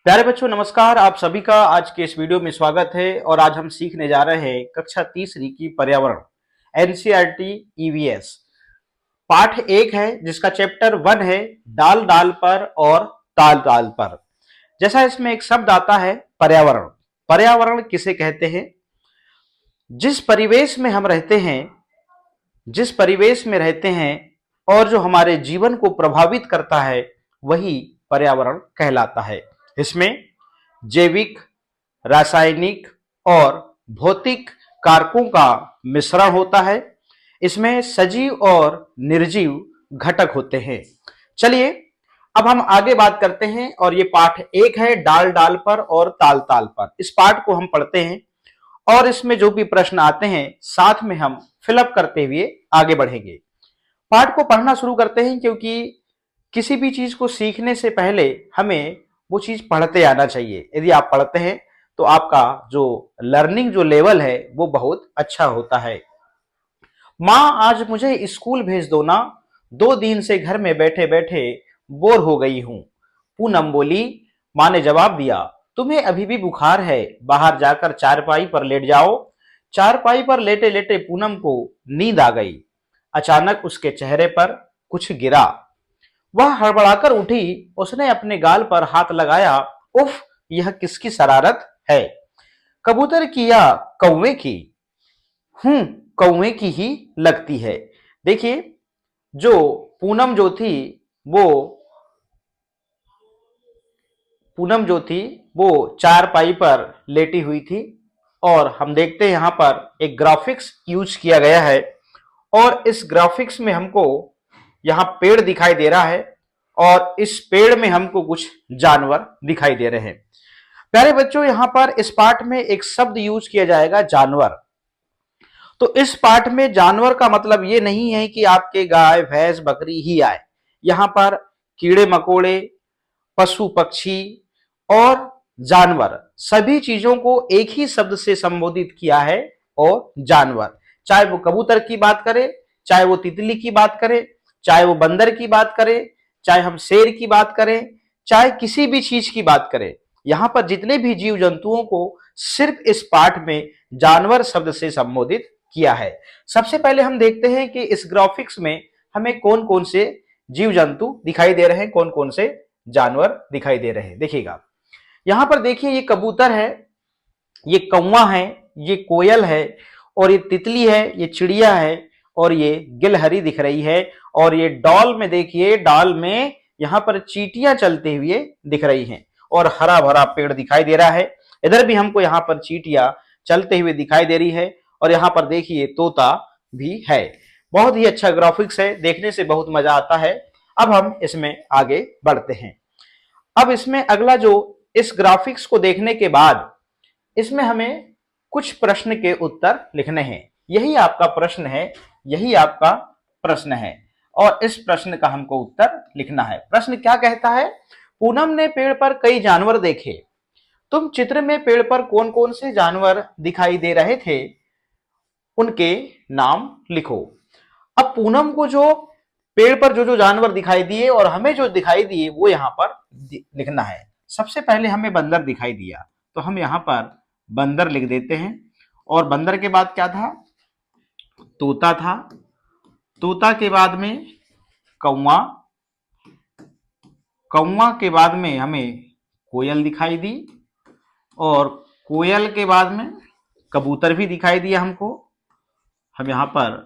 प्यारे बच्चों नमस्कार। आप सभी का आज के इस वीडियो में स्वागत है और आज हम सीखने जा रहे हैं कक्षा तीसरी की पर्यावरण एनसीईआरटी ईवीएस पाठ एक है जिसका चैप्टर 1 है डाल डाल पर और ताल ताल पर। जैसा इसमें एक शब्द आता है पर्यावरण। पर्यावरण किसे कहते हैं? जिस परिवेश में हम रहते हैं, जिस परिवेश में रहते हैं और जो हमारे जीवन को प्रभावित करता है वही पर्यावरण कहलाता है। इसमें जैविक, रासायनिक और भौतिक कारकों का मिश्रण होता है। इसमें सजीव और निर्जीव घटक होते हैं। चलिए अब हम आगे बात करते हैं और ये पाठ एक है डाल डाल पर और ताल ताल पर। इस पाठ को हम पढ़ते हैं और इसमें जो भी प्रश्न आते हैं साथ में हम फिलअप करते हुए आगे बढ़ेंगे। पाठ को पढ़ना शुरू करते हैं क्योंकि किसी भी चीज को सीखने से पहले हमें वो चीज पढ़ते आना चाहिए। यदि आप पढ़ते हैं तो आपका जो लर्निंग जो लेवल है वो बहुत अच्छा होता है। माँ आज मुझे स्कूल भेज दो ना, 2 दिन से घर में बैठे बैठे बोर हो गई हूँ। पूनम बोली। माँ ने जवाब दिया, तुम्हें अभी भी बुखार है, बाहर जाकर चारपाई पर लेट जाओ। चारपाई पर लेटे लेटे पूनम को नींद आ गई। अचानक उसके चेहरे पर कुछ गिरा। वह हड़बड़ाकर उठी। उसने अपने गाल पर हाथ लगाया। उफ, यह किसकी शरारत है? कबूतर की या कौवे की? हूं, कौवे की ही लगती है। देखिए, जो पूनम जो थी वो पूनम जो थी वो चारपाई पर लेटी हुई थी और हम देखते हैं यहाँ पर एक ग्राफिक्स यूज किया गया है और इस ग्राफिक्स में हमको यहाँ पेड़ दिखाई दे रहा है और इस पेड़ में हमको कुछ जानवर दिखाई दे रहे हैं। प्यारे बच्चों, यहाँ पर इस पाठ में एक शब्द यूज किया जाएगा जानवर। तो इस पाठ में जानवर का मतलब ये नहीं है कि आपके गाय भैंस बकरी ही आए। यहाँ पर कीड़े मकोड़े, पशु पक्षी और जानवर सभी चीजों को एक ही शब्द से संबोधित किया है और जानवर। चाहे वो कबूतर की बात करें, चाहे वो तितली की बात करें, चाहे वो बंदर की बात करें, चाहे हम शेर की बात करें, चाहे किसी भी चीज की बात करें, यहां पर जितने भी जीव जंतुओं को सिर्फ इस पाठ में जानवर शब्द से संबोधित किया है। सबसे पहले हम देखते हैं कि इस ग्राफिक्स में हमें कौन कौन से जीव जंतु दिखाई दे रहे हैं, कौन कौन से जानवर दिखाई दे रहे हैं। देखिएगा, यहां पर देखिए ये कबूतर है, ये कौवा है, ये कोयल है और ये तितली है, ये चिड़िया है और ये गिलहरी दिख रही है। और ये डॉल में देखिए, डॉल में यहां पर चींटियां चलते हुए दिख रही हैं और हरा भरा पेड़ दिखाई दे रहा है। इधर भी हमको यहाँ पर चींटियां चलते हुए दिखाई दे रही है और यहाँ पर देखिए तोता भी है। बहुत ही अच्छा ग्राफिक्स है, देखने से बहुत मजा आता है। अब हम इसमें आगे बढ़ते हैं। अब इसमें अगला जो इस ग्राफिक्स को देखने के बाद इसमें हमें कुछ प्रश्न के उत्तर लिखने हैं। यही आपका प्रश्न है, यही आपका प्रश्न है और इस प्रश्न का हमको उत्तर लिखना है। प्रश्न क्या कहता है? पूनम ने पेड़ पर कई जानवर देखे। तुम चित्र में पेड़ पर कौन कौन से जानवर दिखाई दे रहे थे, उनके नाम लिखो। अब पूनम को जो पेड़ पर जो जो जानवर दिखाई दिए और हमें जो दिखाई दिए वो यहाँ पर लिखना है। सबसे पहले हमें बंदर दिखाई दिया तो हम यहाँ पर बंदर लिख देते हैं और बंदर के बाद क्या था? तोता था। तोता के बाद में कौवा, कौवा के बाद में हमें कोयल दिखाई दी और कोयल के बाद में कबूतर भी दिखाई दिया हमको। हम यहाँ पर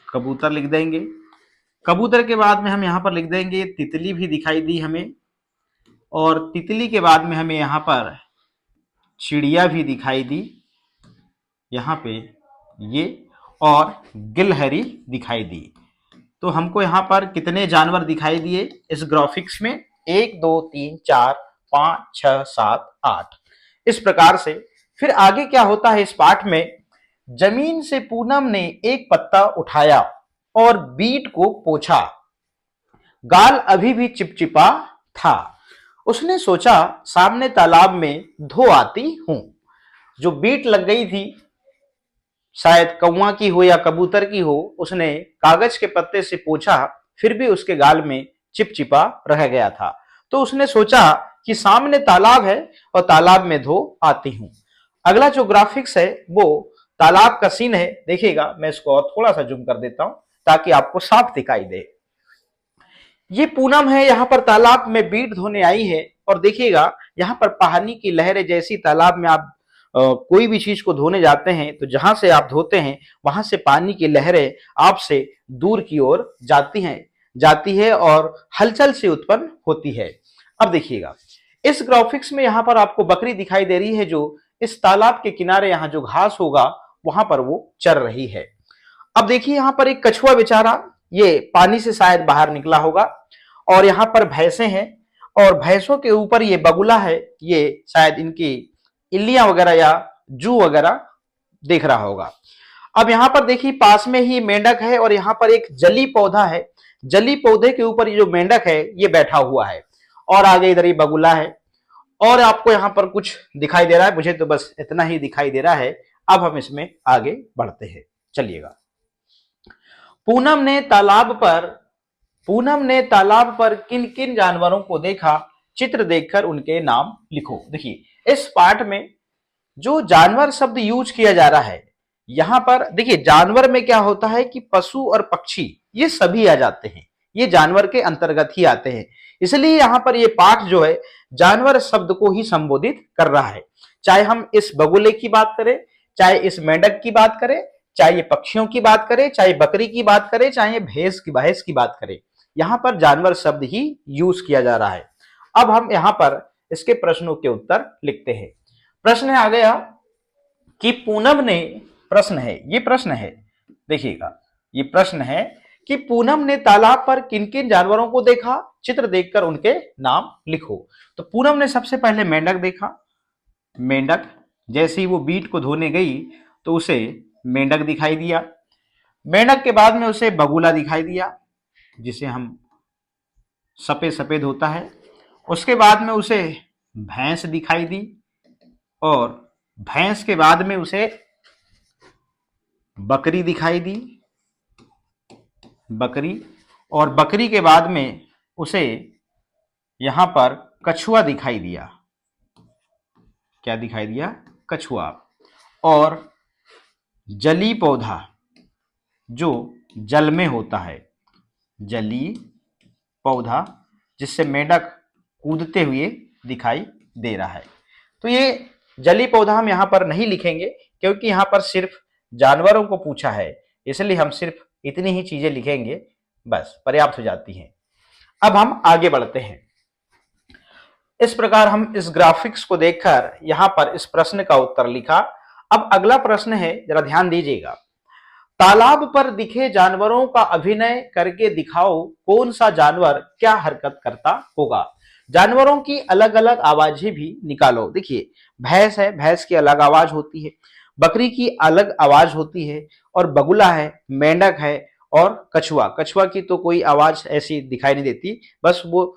कबूतर लिख देंगे। कबूतर के बाद में हम यहाँ पर लिख देंगे तितली भी दिखाई दी हमें और तितली के बाद में हमें यहाँ पर चिड़िया भी दिखाई दी यहाँ पे ये, और गिलहरी दिखाई दी। तो हमको यहाँ पर कितने जानवर दिखाई दिए इस ग्राफिक्स में? 1 2 3 4 5 6 7 8। इस प्रकार से फिर आगे क्या होता है इस पाठ में? जमीन से पूनम ने एक पत्ता उठाया और बीट को पोंछा। गाल अभी भी चिपचिपा था। उसने सोचा सामने तालाब में धो आती हूं। जो बीट लग गई थी, शायद कौवा की हो या कबूतर की हो, उसने कागज के पत्ते से पोंछा, फिर भी उसके गाल में चिपचिपा रह गया था। तो उसने सोचा कि सामने तालाब है और तालाब में धो आती हूं। अगला जो ग्राफिक्स है वो तालाब का सीन है। देखिएगा, मैं इसको और थोड़ा सा जूम कर देता हूं ताकि आपको साफ दिखाई दे। ये पूनम है, यहाँ पर तालाब में बीट धोने आई है और देखिएगा यहाँ पर पानी की लहरें, जैसी तालाब में आप कोई भी चीज को धोने जाते हैं तो जहां से आप धोते हैं वहां से पानी की लहरें आपसे दूर की ओर जाती है और हलचल से उत्पन्न होती है। अब देखिएगा, इस ग्राफिक्स में यहाँ पर आपको बकरी दिखाई दे रही है जो इस तालाब के किनारे यहाँ जो घास होगा वहां पर वो चर रही है। अब देखिए, यहाँ पर एक कछुआ बेचारा ये पानी से शायद बाहर निकला होगा और यहाँ पर भैंसे हैं और भैंसों के ऊपर ये बगुला है, ये शायद इनकी इल्लियां वगैरह या जू वगैरह देख रहा होगा। अब यहाँ पर देखिए, पास में ही मेंढक है और यहाँ पर एक जली पौधा है। जली पौधे के ऊपर ये जो मेंढक है ये बैठा हुआ है और आगे इधर ये बगुला है और आपको यहाँ पर कुछ दिखाई दे रहा है। मुझे तो बस इतना ही दिखाई दे रहा है। अब हम इसमें आगे बढ़ते हैं, चलिएगा। पूनम ने तालाब पर किन किन जानवरों को देखा, चित्र देखकर उनके नाम लिखो। देखिए, इस पार्ट में जो जानवर शब्द यूज किया जा रहा है, यहां पर देखिए जानवर में क्या होता है कि पशु और पक्षी ये सभी आ जाते हैं, ये जानवर के अंतर्गत ही आते हैं। इसलिए यहां पर ये पाठ जो है जानवर शब्द को ही संबोधित कर रहा है। चाहे हम इस बगुले की बात करें, चाहे इस मेंढक की बात करें, चाहे ये पक्षियों की बात करें, चाहे बकरी की बात करें, चाहे भैंस की बात करें, यहां पर जानवर शब्द ही यूज किया जा रहा है। अब हम यहां पर इसके प्रश्नों के उत्तर लिखते हैं। प्रश्न आ गया कि पूनम ने, प्रश्न है, ये प्रश्न है, देखिएगा ये प्रश्न है कि पूनम ने तालाब पर किन किन जानवरों को देखा, चित्र देखकर उनके नाम लिखो। तो पूनम ने सबसे पहले मेंढक देखा। मेंढक, जैसे ही वो बीट को धोने गई तो उसे मेंढक दिखाई दिया। मेंढक के बाद में उसे बगुला दिखाई दिया, जिसे हम सफेद होता है। उसके बाद में उसे भैंस दिखाई दी और भैंस के बाद में उसे बकरी दिखाई दी, बकरी, और बकरी के बाद में उसे यहां पर कछुआ दिखाई दिया। क्या दिखाई दिया? कछुआ। और जली पौधा जो जल में होता है, जली पौधा, जिससे मेंढक कूदते हुए दिखाई दे रहा है। तो ये जली पौधा हम यहां पर नहीं लिखेंगे क्योंकि यहां पर सिर्फ जानवरों को पूछा है, इसलिए हम सिर्फ इतनी ही चीजें लिखेंगे, बस पर्याप्त हो जाती हैं। अब हम आगे बढ़ते हैं। इस प्रकार हम इस ग्राफिक्स को देखकर यहां पर इस प्रश्न का उत्तर लिखा। अब अगला प्रश्न है, जरा ध्यान दीजिएगा। तालाब पर दिखे जानवरों का अभिनय करके दिखाओ कौन सा जानवर क्या हरकत करता होगा। जानवरों की अलग अलग आवाजें भी निकालो। देखिए, भैंस है, भैंस की अलग आवाज होती है, बकरी की अलग आवाज होती है, और बगुला है, मेंढक है, और कछुआ, कछुआ की तो कोई आवाज ऐसी दिखाई नहीं देती, बस वो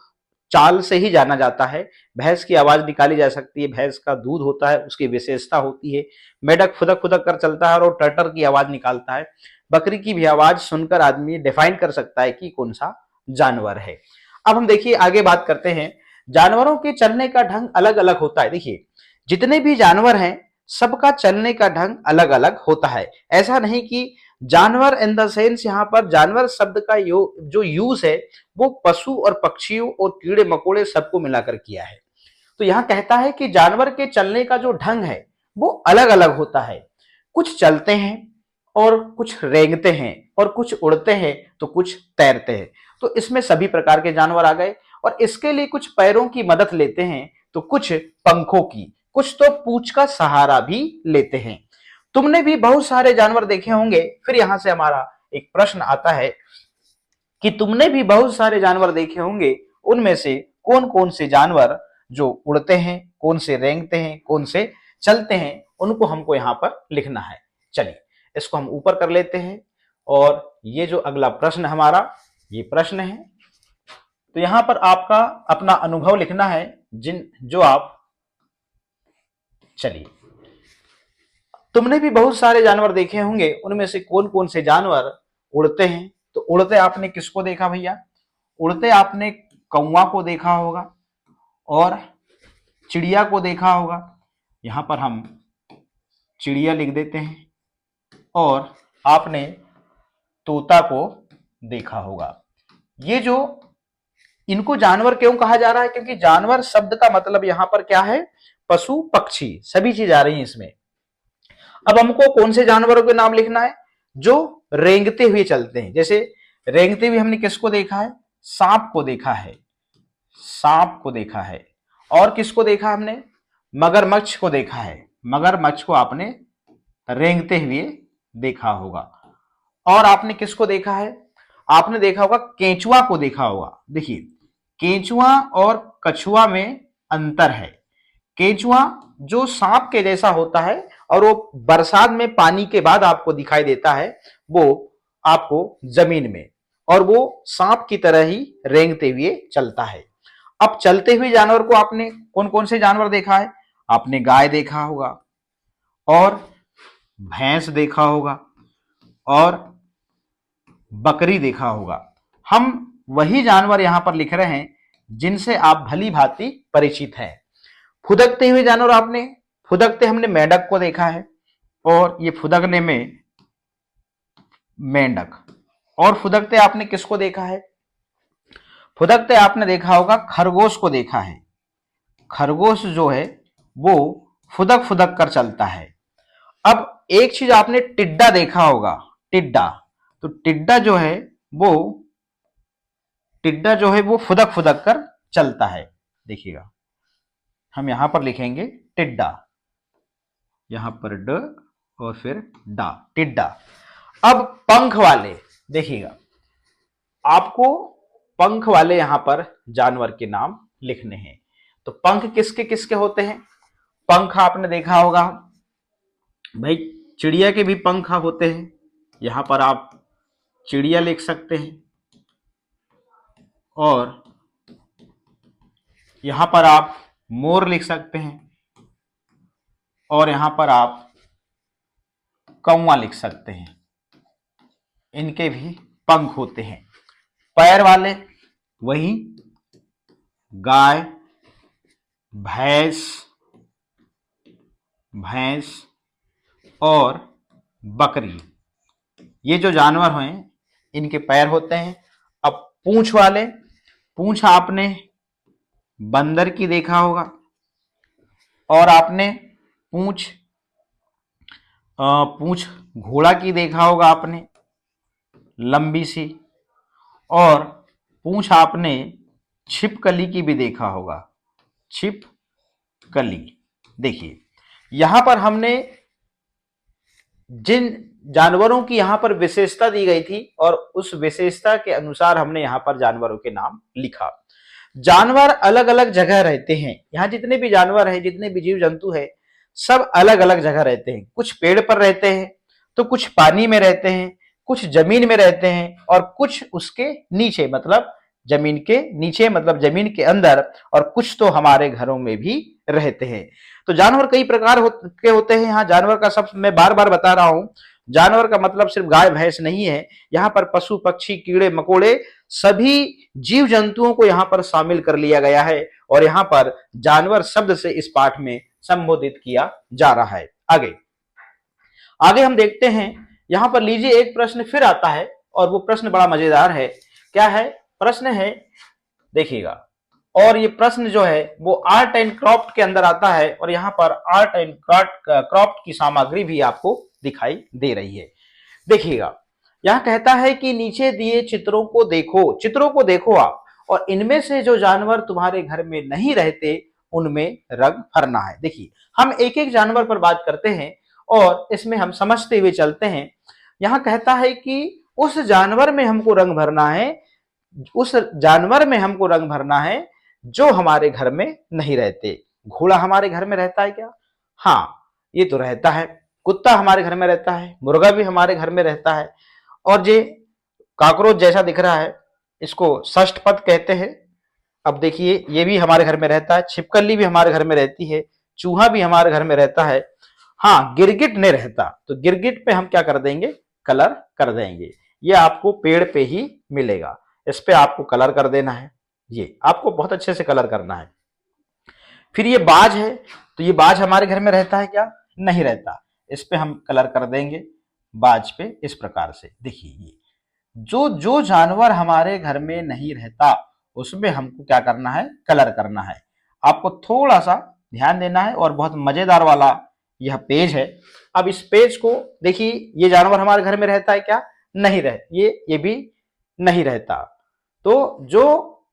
चाल से ही जाना जाता है। भैंस की आवाज निकाली जा सकती है, भैंस का दूध होता है, उसकी विशेषता होती है। मेंढक फुदक फुदक कर चलता है और टटर की आवाज निकालता है। बकरी की भी आवाज सुनकर आदमी डिफाइन कर सकता है कि कौन सा जानवर है। अब हम देखिए आगे बात करते हैं। जानवरों के चलने का ढंग अलग अलग होता है। देखिए, जितने भी जानवर हैं सबका चलने का ढंग अलग अलग होता है। ऐसा नहीं कि जानवर इन द सेंस, यहाँ पर जानवर शब्द का जो यूज है वो पशु और पक्षियों और कीड़े मकोड़े सबको मिलाकर किया है। तो यहाँ कहता है कि जानवर के चलने का जो ढंग है वो अलग अलग होता है। कुछ चलते हैं और कुछ रेंगते हैं और कुछ उड़ते हैं तो कुछ तैरते हैं। तो इसमें सभी प्रकार के जानवर आ गए और इसके लिए कुछ पैरों की मदद लेते हैं तो कुछ पंखों की, कुछ तो पूंछ का सहारा भी लेते हैं। तुमने भी बहुत सारे जानवर देखे होंगे। फिर यहां से हमारा एक प्रश्न आता है कि तुमने भी बहुत सारे जानवर देखे होंगे, उनमें से कौन कौन से जानवर जो उड़ते हैं, कौन से रेंगते हैं, कौन से चलते हैं, उनको हमको यहाँ पर लिखना है। चलिए इसको हम ऊपर कर लेते हैं और ये जो अगला प्रश्न हमारा, ये प्रश्न है, तो यहां पर आपका अपना अनुभव लिखना है जो आप, चलिए, तुमने भी बहुत सारे जानवर देखे होंगे, उनमें से कौन कौन से जानवर उड़ते हैं। तो उड़ते आपने किसको देखा भैया? उड़ते आपने कौवा को देखा होगा और चिड़िया को देखा होगा, यहां पर हम चिड़िया लिख देते हैं। और आपने तोता को देखा होगा। ये जो इनको जानवर क्यों कहा जा रहा है, क्योंकि जानवर शब्द का मतलब यहां पर क्या है, पशु पक्षी सभी चीज आ रही है इसमें। अब हमको कौन से जानवरों के नाम लिखना है, जो रेंगते हुए चलते हैं। जैसे रेंगते हुए हमने किसको देखा है, सांप को देखा है, सांप को देखा है। और किसको देखा हमने, मगरमच्छ को देखा है, मगरमच्छ को आपने रेंगते हुए देखा होगा। और आपने किसको देखा है, आपने देखा होगा केंचुआ को देखा होगा। देखिए केंचुआ और कछुआ में अंतर है। केंचुआ जो सांप के जैसा होता है और वो बरसात में पानी के बाद आपको दिखाई देता है, वो आपको जमीन में, और वो सांप की तरह ही रेंगते हुए चलता है। अब चलते हुए जानवर को आपने कौन कौन से जानवर देखा है, आपने गाय देखा होगा और भैंस देखा होगा और बकरी देखा होगा। हम वही जानवर यहां पर लिख रहे हैं जिनसे आप भली भांति परिचित हैं। फुदकते हुए जानवर आपने, फुदकते हमने मेंढक को देखा है, और ये फुदकने में मेंढक। और फुदकते आपने किसको देखा है, फुदकते आपने देखा होगा खरगोश को देखा है। खरगोश जो है वो फुदक फुदक कर चलता है। अब एक चीज आपने टिड्डा देखा होगा, टिड्डा। तो टिड्डा जो है वो फुदक फुदक कर चलता है। देखिएगा हम यहां पर लिखेंगे टिड्डा, यहां पर ड और फिर डा, टिड्डा। अब पंख वाले, देखिएगा आपको पंख वाले यहां पर जानवर के नाम लिखने हैं। तो पंख किसके किसके होते हैं, पंख आपने देखा होगा भाई, चिड़िया के भी पंख होते हैं। यहां पर आप चिड़िया लिख सकते हैं, और यहां पर आप मोर लिख सकते हैं, और यहां पर आप कौवा लिख सकते हैं। इनके भी पंख होते हैं। पैर वाले वही गाय, भैंस और बकरी, ये जो जानवर हैं इनके पैर होते हैं। अब पूंछ वाले, पूंछ आपने बंदर की देखा होगा, और आपने पूंछ घोड़ा की देखा होगा आपने, लंबी सी। और पूंछ आपने छिपकली की भी देखा होगा, छिपकली। देखिए यहां पर हमने जिन जानवरों की यहां पर विशेषता दी गई थी, और उस विशेषता के अनुसार हमने यहां पर जानवरों के नाम लिखा। जानवर अलग अलग जगह रहते हैं, यहां जितने भी जानवर हैं, जितने भी जीव जंतु हैं, सब अलग अलग जगह रहते हैं। कुछ पेड़ पर रहते हैं, तो कुछ पानी में रहते हैं, कुछ जमीन में रहते हैं, और कुछ उसके नीचे मतलब जमीन के नीचे मतलब जमीन के अंदर, और कुछ तो हमारे घरों में भी रहते हैं। तो जानवर कई प्रकार के होते हैं। यहाँ जानवर का सब मैं बार बार बता रहा हूं, जानवर का मतलब सिर्फ गाय भैंस नहीं है। यहाँ पर पशु पक्षी कीड़े मकोड़े सभी जीव जंतुओं को यहाँ पर शामिल कर लिया गया है, और यहाँ पर जानवर शब्द से इस पाठ में संबोधित किया जा रहा है। आगे आगे हम देखते हैं, यहां पर लीजिए एक प्रश्न फिर आता है, और वो प्रश्न बड़ा मजेदार है। क्या है प्रश्न है, देखिएगा। और ये प्रश्न जो है वो आर्ट एंड क्राफ्ट के अंदर आता है, और यहाँ पर आर्ट एंड क्राफ्ट की सामग्री भी आपको दिखाई दे रही है। देखिएगा यहां कहता है कि नीचे दिए चित्रों को देखो आप, और इनमें से जो जानवर तुम्हारे घर में नहीं रहते उनमें रंग भरना है। देखिए हम एक एक जानवर पर बात करते हैं, और इसमें हम समझते हुए चलते हैं। यहां कहता है कि उस जानवर में हमको रंग भरना है, उस जानवर में हमको रंग भरना है जो हमारे घर में नहीं रहते। घोड़ा हमारे घर में रहता है क्या? हाँ, ये तो रहता है। कुत्ता हमारे घर में रहता है, मुर्गा भी हमारे घर में रहता है, और ये काकरोच जैसा दिख रहा है, इसको षष्ठ पद कहते हैं। अब देखिए ये भी हमारे घर में रहता है, छिपकली भी हमारे घर में रहती है, चूहा भी हमारे घर में रहता है। हाँ, गिरगिट नहीं रहता, तो गिरगिट पे हम क्या कर देंगे? कलर कर देंगे। ये आपको पेड़ पे ही मिलेगा, इस पे आपको कलर कर देना है। ये आपको बहुत अच्छे से कलर करना है। फिर ये बाज है, तो ये बाज हमारे घर में रहता है क्या? नहीं रहता। इस पे हम कलर कर देंगे बाज पे इस प्रकार से। देखिए ये जो जो जानवर हमारे घर में नहीं रहता उसमें हमको क्या करना है? कलर करना है। आपको थोड़ा सा ध्यान देना है और बहुत मजेदार वाला यह पेज है। अब इस पेज को देखिए, ये जानवर हमारे घर में रहता है क्या? नहीं रह, ये भी नहीं रहता। तो जो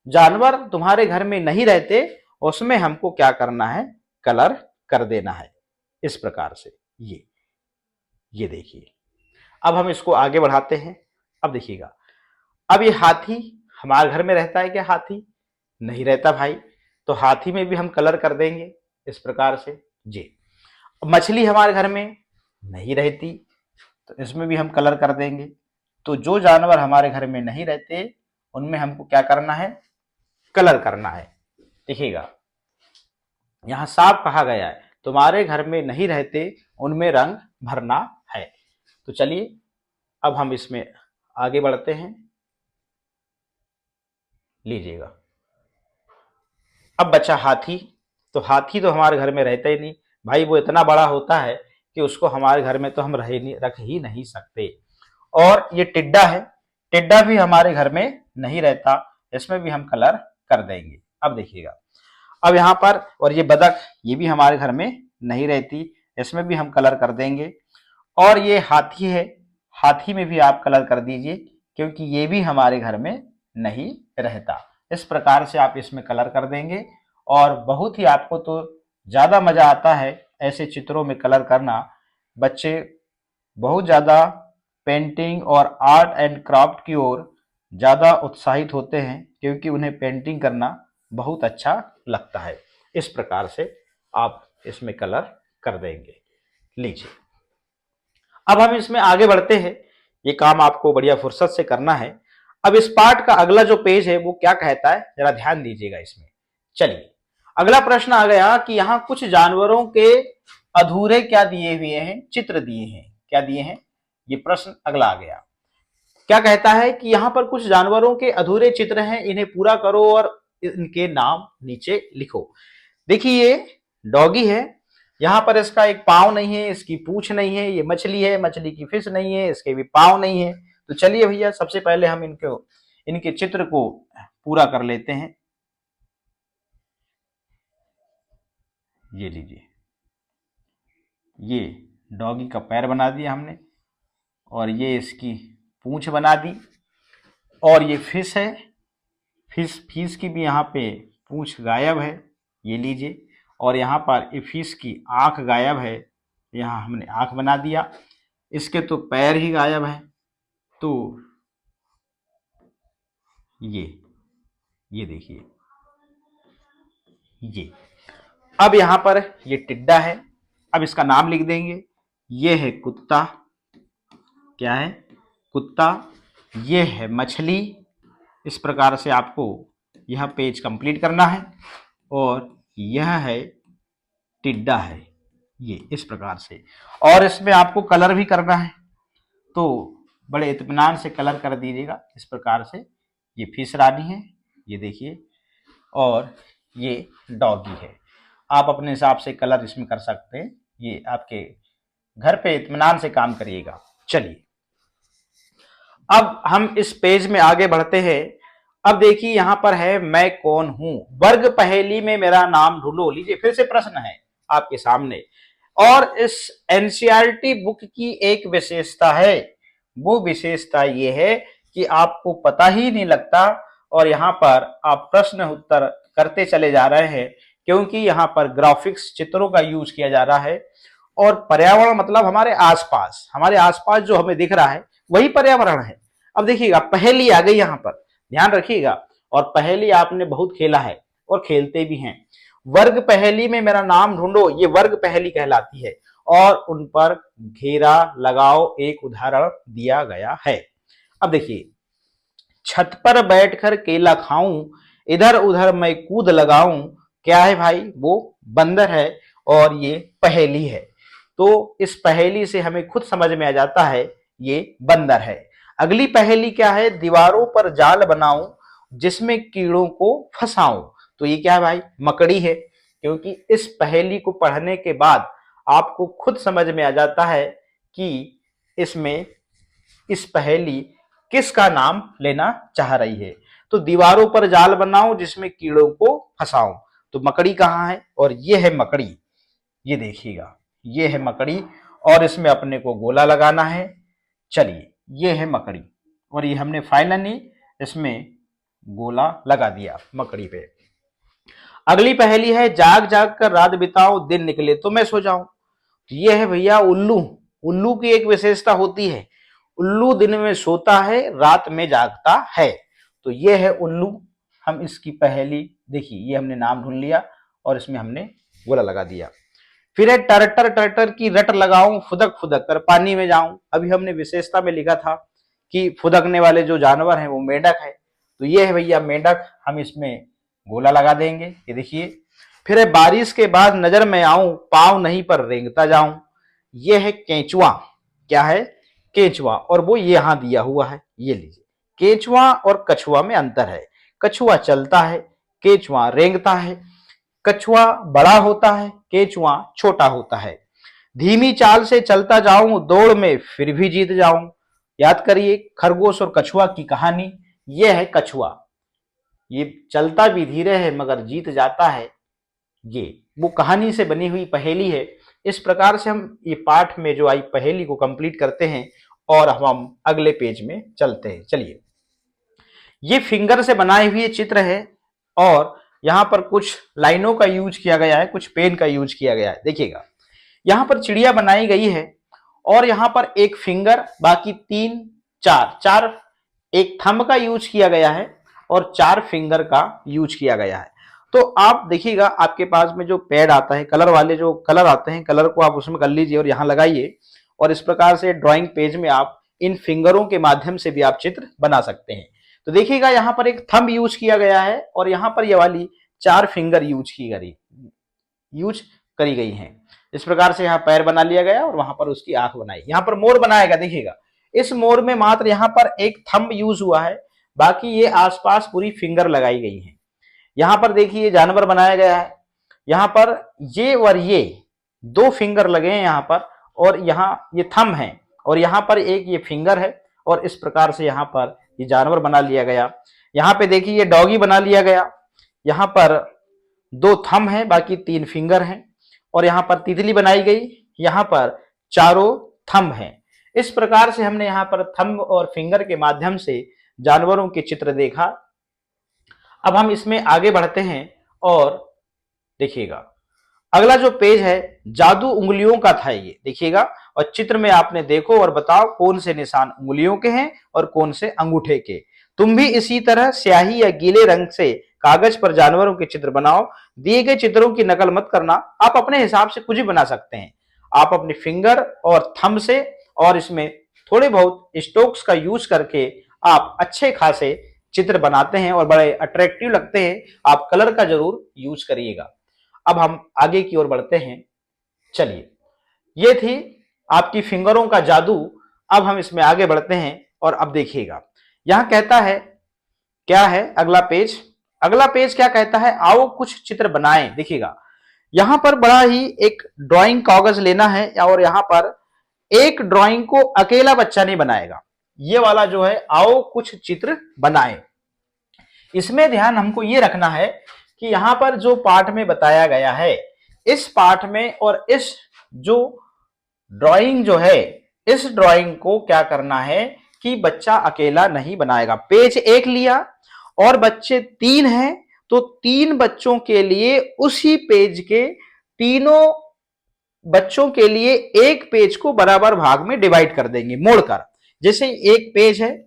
जानवर तुम्हारे घर में नहीं रहते उसमें हमको क्या करना है? कलर कर देना है इस प्रकार से। ये देखिए, अब हम इसको आगे बढ़ाते हैं। अब देखिएगा, अब ये हाथी हमारे घर में रहता है क्या? हाथी नहीं रहता भाई, तो हाथी में भी हम कलर कर देंगे इस प्रकार से। जी, मछली हमारे घर में नहीं रहती, तो इसमें भी हम कलर कर देंगे। तो जो जानवर हमारे घर में नहीं रहते उनमें हमको क्या करना है? कलर करना है। देखिएगा, यहां साफ कहा गया है तुम्हारे घर में नहीं रहते उनमें रंग भरना है। तो चलिए अब हम इसमें आगे बढ़ते हैं। लीजिएगा, अब बचा हाथी। तो हाथी तो हमारे घर में रहता ही नहीं भाई, वो इतना बड़ा होता है कि उसको हमारे घर में तो हम रख ही नहीं सकते। और ये टिड्डा है, टिड्डा भी हमारे घर में नहीं रहता, इसमें भी हम कलर कर देंगे। अब देखिएगा, अब यहाँ पर, और ये बतख, ये भी हमारे घर में नहीं रहती, इसमें भी हम कलर कर देंगे। और ये हाथी है, हाथी में भी आप कलर कर दीजिए क्योंकि ये भी हमारे घर में नहीं रहता। इस प्रकार से आप इसमें कलर कर देंगे और बहुत ही आपको तो ज्यादा मजा आता है ऐसे चित्रों में कलर करना। बच्चे बहुत ज्यादा पेंटिंग और आर्ट एंड क्राफ्ट की ओर ज्यादा उत्साहित होते हैं क्योंकि उन्हें पेंटिंग करना बहुत अच्छा लगता है। इस प्रकार से आप इसमें कलर कर देंगे। लीजिए, अब हम इसमें आगे बढ़ते हैं। ये काम आपको बढ़िया फुर्सत से करना है। अब इस पार्ट का अगला जो पेज है वो क्या कहता है, जरा ध्यान दीजिएगा इसमें। चलिए, अगला प्रश्न आ गया कि यहाँ कुछ जानवरों के अधूरे क्या दिए हुए हैं? चित्र दिए हैं। क्या दिए हैं? ये प्रश्न अगला आ गया। क्या कहता है कि यहाँ पर कुछ जानवरों के अधूरे चित्र हैं, इन्हें पूरा करो और इनके नाम नीचे लिखो। देखिए, ये डॉगी है, यहाँ पर इसका एक पाँव नहीं है, इसकी पूंछ नहीं है। ये मछली है, मछली की फिश नहीं है, इसके भी पाँव नहीं है। तो चलिए भैया, सबसे पहले हम इनके चित्र को पूरा कर लेते हैं। ये लीजिए, ये डॉगी का पैर बना दिया हमने और ये इसकी पूंछ बना दी। और ये फिश है, फिश की भी यहाँ पे पूंछ गायब है, ये लीजिए। और यहाँ पर ये फिश की आंख गायब है, यहाँ हमने आंख बना दिया। इसके तो पैर ही गायब है। तो ये देखिए, ये अब यहाँ पर ये टिड्डा है। अब इसका नाम लिख देंगे। ये है कुत्ता, क्या है? कुत्ता। ये है मछली। इस प्रकार से आपको यह पेज कंप्लीट करना है। और यह है टिड्डा है, ये इस प्रकार से। और इसमें आपको कलर भी करना है, तो बड़े इत्मीनान से कलर कर दीजिएगा इस प्रकार से। ये फिश रानी है, ये देखिए, और ये डॉगी है। आप अपने हिसाब से कलर इसमें कर सकते हैं, ये आपके घर पे इत्मीनान से काम करिएगा। चलिए, अब हम इस पेज में आगे बढ़ते हैं। अब देखिए, यहां पर है मैं कौन हूं, वर्ग पहेली में मेरा नाम ढूंढो। लीजिए, फिर से प्रश्न है आपके सामने। और इस एनसीईआरटी बुक की एक विशेषता है, वो विशेषता ये है कि आपको पता ही नहीं लगता और यहाँ पर आप प्रश्न उत्तर करते चले जा रहे हैं क्योंकि यहाँ पर ग्राफिक्स चित्रों का यूज किया जा रहा है। और पर्यावरण मतलब हमारे आसपास जो हमें दिख रहा है वही पर्यावरण है। अब देखिएगा, पहेली आ गई यहाँ पर, ध्यान रखिएगा। और पहेली आपने बहुत खेला है और खेलते भी हैं। वर्ग पहेली में मेरा नाम ढूंढो, ये वर्ग पहेली कहलाती है और उन पर घेरा लगाओ एक उदाहरण दिया गया है। अब देखिए, छत पर बैठकर केला खाऊं, इधर उधर मैं कूद लगाऊं। क्या है भाई? वो बंदर है और ये पहेली है। तो इस पहेली से हमें खुद समझ में आ जाता है ये बंदर है। अगली पहेली क्या है? दीवारों पर जाल बनाऊं जिसमें कीड़ों को फंसाऊं। तो ये क्या है भाई? मकड़ी है। क्योंकि इस पहेली को पढ़ने के बाद आपको खुद समझ में आ जाता है कि इसमें इस पहेली किसका नाम लेना चाह रही है। तो दीवारों पर जाल बनाऊं जिसमें कीड़ों को फंसाऊं, तो मकड़ी कहाँ है? और ये है मकड़ी, ये देखिएगा, ये है मकड़ी और इसमें अपने को गोला लगाना है। चलिए, ये है मकड़ी और ये हमने फाइनली इसमें गोला लगा दिया मकड़ी पे। अगली पहेली है, जाग जाग कर रात बिताऊं दिन निकले तो मैं सो जाऊं। तो ये है भैया उल्लू। उल्लू की एक विशेषता होती है, उल्लू दिन में सोता है रात में जागता है। तो ये है उल्लू। हम इसकी पहेली देखिए, ये हमने नाम ढूंढ लिया और इसमें हमने गोला लगा दिया। फिर है टरटर टरटर की रट लगाऊं फुदक फुदक कर पानी में जाऊं। अभी हमने विशेषता में लिखा था कि फुदकने वाले जो जानवर हैं वो मेंढक है, तो ये है भैया मेंढक। हम इसमें गोला लगा देंगे, ये देखिए। फिर है बारिश के बाद नजर में आऊं पाँव नहीं पर रेंगता जाऊं। ये है केंचुआ। क्या है? केंचुआ। और वो यहां दिया हुआ है, ये लीजिए। केंचुआ और कछुआ में अंतर है, कछुआ चलता है, केंचुआ रेंगता है। कछुआ बड़ा होता है, केंचुआ छोटा होता है। धीमी चाल से चलता जाऊं दौड़ में फिर भी जीत जाऊं। याद करिए खरगोश और कछुआ की कहानी। यह है कछुआ, ये चलता भी धीरे है मगर जीत जाता है। ये वो कहानी से बनी हुई पहेली है। इस प्रकार से हम ये पाठ में जो आई पहेली को कंप्लीट करते हैं और हम अगले पेज में चलते हैं। चलिए, ये फिंगर से बनाए हुए चित्र है और यहां पर कुछ लाइनों का यूज किया गया है, कुछ पेन का यूज किया गया है। देखिएगा, यहां पर चिड़िया बनाई गई है और यहां पर एक फिंगर, बाकी तीन चार चार, एक थंब का यूज किया गया है और चार फिंगर का यूज किया गया है। तो आप देखिएगा, आपके पास में जो पैड आता है, कलर वाले जो कलर आते हैं, कलर को आप उसमें कर लीजिए और यहां लगाइए और इस प्रकार से ड्राइंग पेज में आप इन फिंगरों के माध्यम से भी आप चित्र बना सकते हैं। तो देखिएगा, यहाँ पर एक थंब यूज किया गया है और यहाँ पर ये वाली चार फिंगर यूज करी गई हैं। इस प्रकार से यहाँ पैर बना लिया गया और वहां पर उसकी आंख बनाई। यहाँ पर मोर बनाएगा, देखिएगा इस मोर में मात्र यहाँ पर एक थंब यूज हुआ है, बाकी ये आसपास पूरी फिंगर लगाई गई है। यहाँ पर देखिए जानवर बनाया गया है, यहाँ पर ये और ये दो फिंगर लगे हैं यहाँ पर, और यहाँ ये थंब है और यहाँ पर एक ये फिंगर है और इस प्रकार से यहाँ पर ये जानवर बना लिया गया। यहाँ पे देखिए ये डॉगी बना लिया गया, यहाँ पर दो थंब है बाकी तीन फिंगर हैं और यहाँ पर तितली बनाई गई, यहाँ पर चारों थंब हैं। इस प्रकार से हमने यहाँ पर थंब और फिंगर के माध्यम से जानवरों के चित्र देखा। अब हम इसमें आगे बढ़ते हैं और देखिएगा, अगला जो पेज है जादू उंगलियों का था, ये देखिएगा और चित्र में आपने देखो और बताओ कौन से निशान उंगलियों के हैं और कौन से अंगूठे के। तुम भी इसी तरह स्याही या गीले रंग से कागज पर जानवरों के चित्र बनाओ। दिए गए चित्रों की नकल मत करना, आप अपने हिसाब से कुछ भी बना सकते हैं। आप अपने फिंगर और थंब से और इसमें थोड़े बहुत स्ट्रोक्स का यूज करके आप अच्छे खासे चित्र बनाते हैं और बड़े अट्रैक्टिव लगते हैं। आप कलर का जरूर यूज करिएगा। अब हम आगे की ओर बढ़ते हैं। चलिए, ये थी आपकी फिंगरों का जादू। अब हम इसमें आगे बढ़ते हैं और अब देखिएगा, यहां कहता है क्या है अगला पेज। अगला पेज क्या कहता है, आओ कुछ चित्र बनाएं। देखिएगा, यहां पर बड़ा ही एक ड्राइंग कागज लेना है और यहां पर एक ड्राइंग को अकेला बच्चा नहीं बनाएगा। ये वाला जो है आओ कुछ चित्र बनाएं, इसमें ध्यान हमको ये रखना है कि यहां पर जो पाठ में बताया गया है, इस पाठ में और इस जो ड्राइंग जो है, इस ड्राइंग को क्या करना है कि बच्चा अकेला नहीं बनाएगा। पेज एक लिया और बच्चे तीन हैं तो तीन बच्चों के लिए उसी पेज के तीनों बच्चों के लिए एक पेज को बराबर भाग में डिवाइड कर देंगे मोड़कर। जैसे एक पेज है,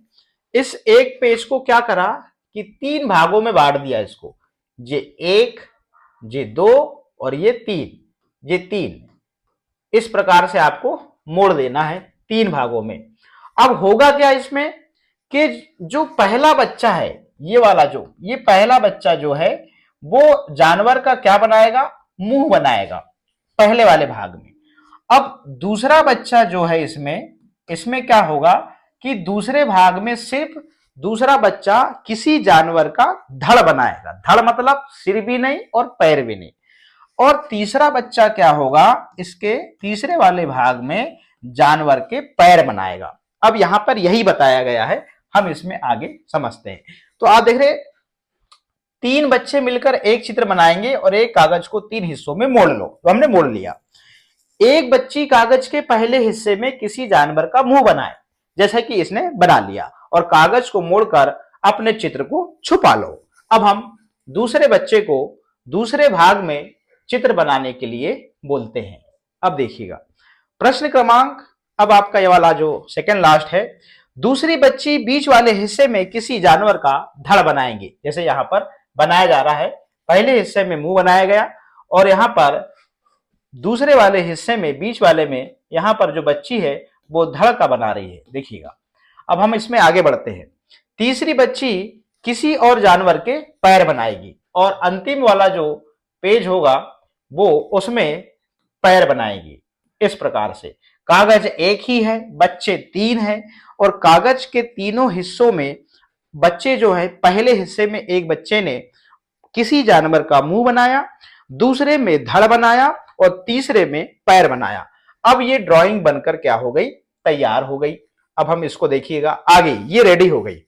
इस एक पेज को क्या करा कि तीन भागों में बांट दिया इसको, ये एक, ये दो और ये तीन, ये तीन। इस प्रकार से आपको मोड़ देना है तीन भागों में। अब होगा क्या इसमें कि जो पहला बच्चा है, ये वाला जो ये पहला बच्चा जो है वो जानवर का क्या बनाएगा, मुंह बनाएगा पहले वाले भाग में। अब दूसरा बच्चा जो है इसमें क्या होगा कि दूसरे भाग में सिर्फ दूसरा बच्चा किसी जानवर का धड़ बनाएगा। धड़ मतलब सिर भी नहीं और पैर भी नहीं। और तीसरा बच्चा क्या होगा, इसके तीसरे वाले भाग में जानवर के पैर बनाएगा। अब यहां पर यही बताया गया है, हम इसमें आगे समझते हैं। तो आप देख रहे, तीन बच्चे मिलकर एक चित्र बनाएंगे और एक कागज को तीन हिस्सों में मोड़ लो। तो हमने मोड़ लिया। एक बच्ची कागज के पहले हिस्से में किसी जानवर का मुंह बनाए, जैसा कि इसने बना लिया, और कागज को मोड़कर अपने चित्र को छुपा लो। अब हम दूसरे बच्चे को दूसरे भाग में चित्र बनाने के लिए बोलते हैं। अब देखिएगा प्रश्न क्रमांक, अब आपका ये वाला जो सेकंड लास्ट है, दूसरी बच्ची बीच वाले हिस्से में किसी जानवर का धड़ बनाएंगे, जैसे यहां पर बनाया जा रहा है। पहले हिस्से में मुंह बनाया गया और यहां पर दूसरे वाले हिस्से में, बीच वाले में, यहां पर जो बच्ची है वो धड़ का बना रही है। देखिएगा अब हम इसमें आगे बढ़ते हैं। तीसरी बच्ची किसी और जानवर के पैर बनाएगी और अंतिम वाला जो पेज होगा वो उसमें पैर बनाएगी। इस प्रकार से कागज एक ही है, बच्चे तीन हैं, और कागज के तीनों हिस्सों में बच्चे जो है, पहले हिस्से में एक बच्चे ने किसी जानवर का मुंह बनाया, दूसरे में धड़ बनाया और तीसरे में पैर बनाया। अब ये ड्राइंग बनकर क्या हो गई, तैयार हो गई। अब हम इसको देखिएगा आगे, ये रेडी हो गई।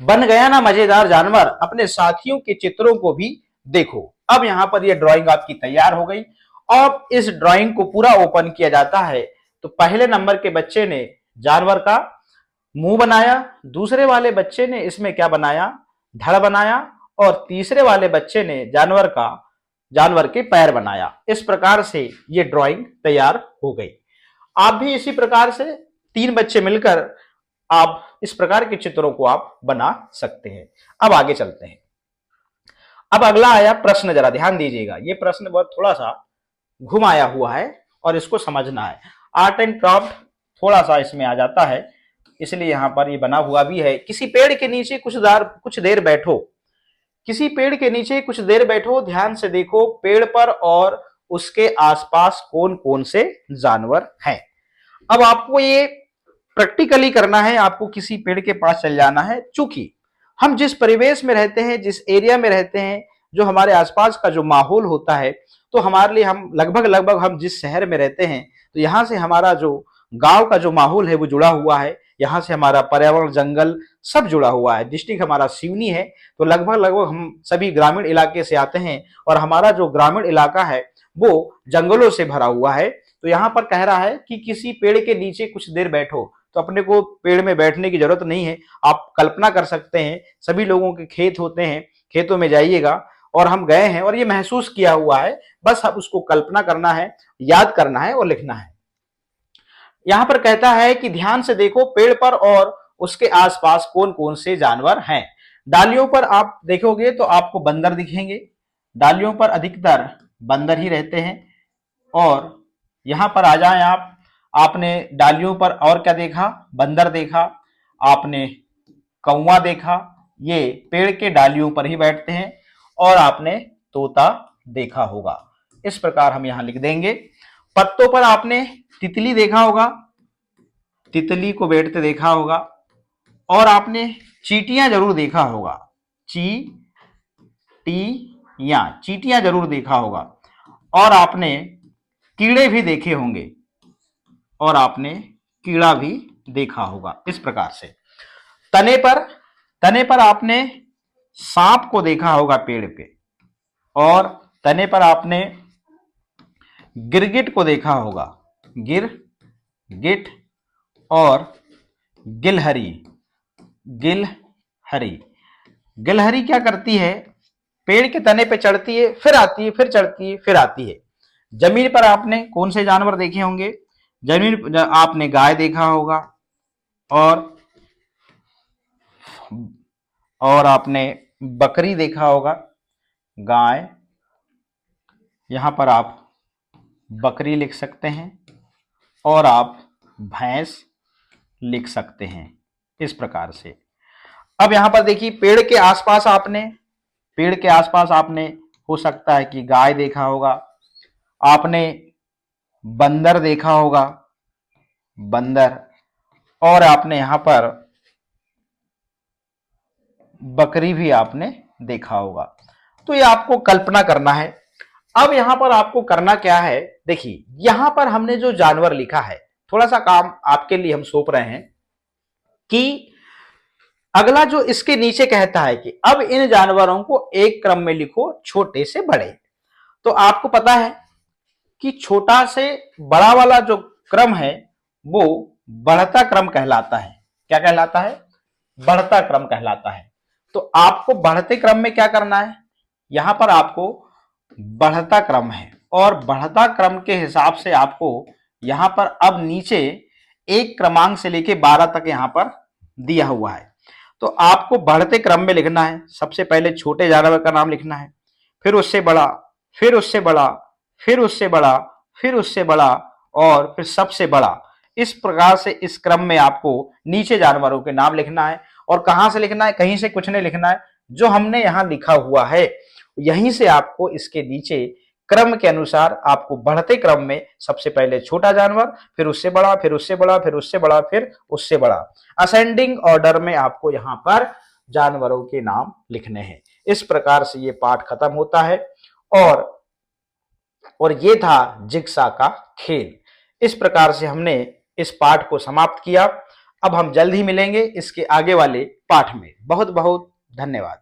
बन गया ना मजेदार जानवर, अपने साथियों के चित्रों को भी देखो। अब यहां पर ये ड्राइंग आपकी तैयार हो गई। अब इस ड्राइंग को पूरा ओपन किया जाता है तो पहले नंबर के बच्चे ने जानवर का मुंह बनाया, दूसरे वाले बच्चे ने इसमें क्या बनाया, धड़ बनाया, और तीसरे वाले बच्चे ने जानवर के पैर बनाया। इस प्रकार से ये ड्राइंग तैयार हो गई। आप भी इसी प्रकार से तीन बच्चे मिलकर आप इस प्रकार के चित्रों को आप बना सकते हैं। अब आगे चलते हैं। अब अगला आया प्रश्न, जरा ध्यान दीजिएगा। ये प्रश्न बहुत थोड़ा सा घुमाया हुआ है और इसको समझना है। आर्ट एंड क्राफ्ट थोड़ा सा इसमें आ जाता है, इसलिए यहां पर ये बना हुआ भी है। किसी पेड़ के नीचे कुछ देर बैठो। किसी पेड़ के नीचे कुछ देर बैठो, ध्यान से देखो पेड़ पर और उसके आसपास कौन कौन से जानवर हैं। अब आपको ये प्रैक्टिकली करना है, आपको किसी पेड़ के पास चल जाना है। चूंकि हम जिस परिवेश में रहते हैं, जिस एरिया में रहते हैं, जो हमारे आसपास का जो माहौल होता है, तो हमारे लिए हम लगभग हम जिस शहर में रहते हैं, तो यहाँ से हमारा जो गांव का जो माहौल है वो जुड़ा हुआ है। यहाँ से हमारा पर्यावरण, जंगल सब जुड़ा हुआ है। डिस्ट्रिक्ट हमारा सिवनी है, तो लगभग हम सभी ग्रामीण इलाके से आते हैं और हमारा जो ग्रामीण इलाका है वो जंगलों से भरा हुआ है। तो यहाँ पर कह रहा है कि किसी पेड़ के नीचे कुछ देर बैठो, तो अपने को पेड़ में बैठने की जरूरत नहीं है। आप कल्पना कर सकते हैं, सभी लोगों के खेत होते हैं, खेतों में जाइएगा, और हम गए हैं और ये महसूस किया हुआ है। बस अब उसको कल्पना करना है, याद करना है और लिखना है। यहां पर कहता है कि ध्यान से देखो पेड़ पर और उसके आसपास कौन कौन से जानवर हैं। डालियों पर आप देखोगे तो आपको बंदर दिखेंगे। डालियों पर अधिकतर बंदर ही रहते हैं। और यहां पर आ जाएं आप, आपने डालियों पर और क्या देखा, बंदर देखा, आपने कौवा देखा, ये पेड़ के डालियों पर ही बैठते हैं, और आपने तोता देखा होगा। इस प्रकार हम यहां लिख देंगे। पत्तों पर आपने तितली देखा होगा, तितली को बैठते देखा होगा, और आपने चींटियां जरूर देखा होगा, चींटियां जरूर देखा होगा, और आपने कीड़े भी देखे होंगे, और आपने कीड़ा भी देखा होगा। इस प्रकार से तने पर आपने सांप को देखा होगा पेड़ पे, और तने पर आपने गिरगिट को देखा होगा, गिरगिट, और गिलहरी। गिलहरी क्या करती है, पेड़ के तने पे चढ़ती है, फिर आती है, फिर चढ़ती है, फिर आती है। जमीन पर आपने कौन से जानवर देखे होंगे, जमीन पर आपने गाय देखा होगा, और आपने बकरी देखा होगा, गाय। यहां पर आप बकरी लिख सकते हैं और आप भैंस लिख सकते हैं। इस प्रकार से अब यहां पर देखिए पेड़ के आसपास आपने हो सकता है कि गाय देखा होगा, आपने बंदर देखा होगा, बंदर, और आपने यहां पर बकरी भी आपने देखा होगा। तो ये आपको कल्पना करना है। अब यहां पर आपको करना क्या है, देखिए यहां पर हमने जो जानवर लिखा है, थोड़ा सा काम आपके लिए हम सौंप रहे हैं कि अगला जो इसके नीचे कहता है कि अब इन जानवरों को एक क्रम में लिखो छोटे से बड़े। तो आपको पता है कि छोटा से बड़ा वाला जो क्रम है वो बढ़ता क्रम कहलाता है। क्या कहलाता है? बढ़ता क्रम कहलाता है। तो आपको बढ़ते क्रम में क्या करना है, यहां पर आपको बढ़ता क्रम है और बढ़ता क्रम के हिसाब से आपको यहां पर अब नीचे एक क्रमांक से लेके 12 तक यहां पर दिया हुआ है। तो आपको बढ़ते क्रम में लिखना है। सबसे पहले छोटे जानवर का नाम लिखना है, फिर उससे बड़ा, फिर उससे बड़ा, फिर उससे बड़ा, फिर उससे बड़ा और फिर सबसे बड़ा। इस प्रकार से इस क्रम में आपको नीचे जानवरों के नाम लिखना है। और कहां से लिखना है? कहीं से कुछ नहीं लिखना है, जो हमने यहां लिखा हुआ है यहीं से आपको इसके नीचे क्रम के अनुसार आपको बढ़ते क्रम में सबसे पहले छोटा जानवर, फिर उससे बड़ा, फिर उससे बड़ा, फिर उससे बड़ा, फिर उससे बड़ा, असेंडिंग ऑर्डर में आपको यहां पर जानवरों के नाम लिखने हैं। इस प्रकार से ये पाठ खत्म होता है और ये था जिग्सा का खेल। इस प्रकार से हमने इस पाठ को समाप्त किया। अब हम जल्द ही मिलेंगे इसके आगे वाले पाठ में। बहुत बहुत धन्यवाद।